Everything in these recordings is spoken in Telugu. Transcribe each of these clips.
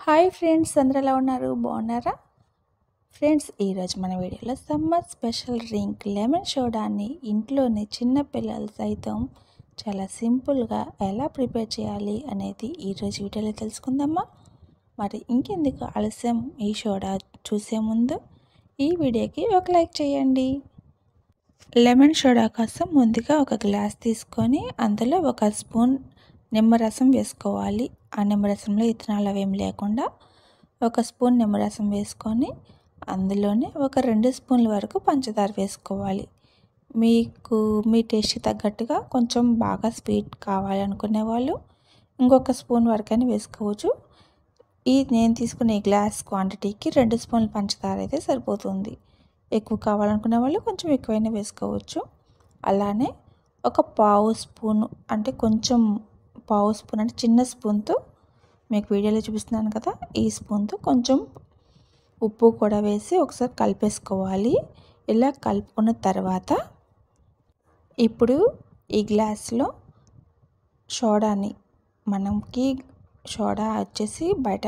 హాయ్ ఫ్రెండ్స్, అందరూ ఎలా ఉన్నారు? బాగున్నారా? ఫ్రెండ్స్, ఈరోజు మన వీడియోలో సమ్మర్ స్పెషల్ డ్రింక్ లెమన్ సోడాని ఇంట్లోనే చిన్న పిల్లలు సైతం చాలా సింపుల్గా ఎలా ప్రిపేర్ చేయాలి అనేది ఈరోజు వీడియోలో తెలుసుకుందామా. మరి ఇంకెందుకు ఆలస్యం, ఈ సోడా చూసే ముందు ఈ వీడియోకి ఒక లైక్ చేయండి. లెమన్ సోడా కోసం ముందుగా ఒక గ్లాస్ తీసుకొని అందులో ఒక స్పూన్ నిమ్మరసం వేసుకోవాలి. ఆ నిమ్మరసంలో ఇథనాల్ అవేం లేకుండా ఒక స్పూన్ నిమ్మరసం వేసుకొని అందులోనే ఒక 2 స్పూన్ల వరకు పంచదార వేసుకోవాలి. మీకు మీ టేస్ట్కి తగ్గట్టుగా కొంచెం బాగా స్వీట్ కావాలనుకునే వాళ్ళు ఇంకొక స్పూన్ వరకైనా వేసుకోవచ్చు. నేను తీసుకునే గ్లాస్ క్వాంటిటీకి 2 స్పూన్ల పంచదార అయితే సరిపోతుంది. ఎక్కువ కావాలనుకునే వాళ్ళు కొంచెం ఎక్కువైనా వేసుకోవచ్చు. అలానే ఒక పావు స్పూను అంటే పావు స్పూన్ అంటే చిన్న స్పూన్తో మీకు వీడియోలో చూపిస్తున్నాను కదా, ఈ స్పూన్తో కొంచెం ఉప్పు కూడా వేసి ఒకసారి కలిపేసుకోవాలి. ఇలా కలుపుకున్న తర్వాత ఇప్పుడు ఈ గ్లాస్లో సోడాని, మనకి సోడా వచ్చేసి బయట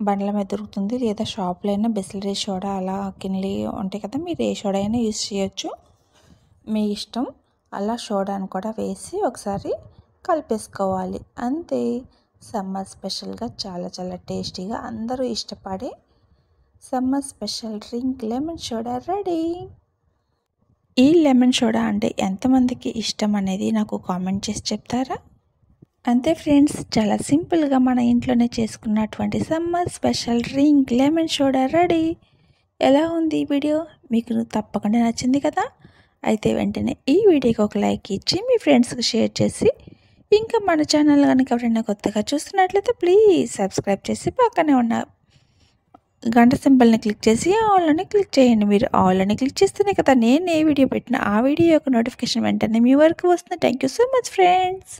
బండ్ల మీద దొరుకుతుంది, లేదా షాప్లో అయినా బిస్లరీ సోడా అలా కిన్లీ ఉంటాయి కదా, మీరు ఏ సోడా అయినా యూజ్ చేయొచ్చు, మీ ఇష్టం. అలా సోడాను కూడా వేసి ఒకసారి కలిపేసుకోవాలి. అంతే, సమ్మర్ స్పెషల్గా చాలా చాలా టేస్టీగా అందరూ ఇష్టపడే summer special drink lemon soda ready. ఈ లెమన్ సోడా అంటే ఎంతమందికి ఇష్టం అనేది నాకు కామెంట్ చేసి చెప్తారా? అంతే ఫ్రెండ్స్, చాలా సింపుల్గా మన ఇంట్లోనే చేసుకున్నటువంటి summer special drink lemon soda ready. ఎలా ఉంది ఈ వీడియో? మీకు తప్పకుండా నచ్చింది కదా? అయితే వెంటనే ఈ వీడియోకి ఒక లైక్ ఇచ్చి మీ ఫ్రెండ్స్కి షేర్ చేసి, ఇంకా మన ఛానల్ కనుక ఎవరైనా కొత్తగా చూస్తున్నట్లయితే ప్లీజ్ సబ్స్క్రైబ్ చేసి పక్కనే ఉన్న గంట సింబల్ని క్లిక్ చేసి ఆల్ అని క్లిక్ చేయండి. మీరు ఆల్ అని క్లిక్ చేస్తేనే కదా నేను ఏ వీడియో పెట్టినా ఆ వీడియో యొక్క నోటిఫికేషన్ వెంటనే మీ వరకు వస్తుంది. Thank you so much friends.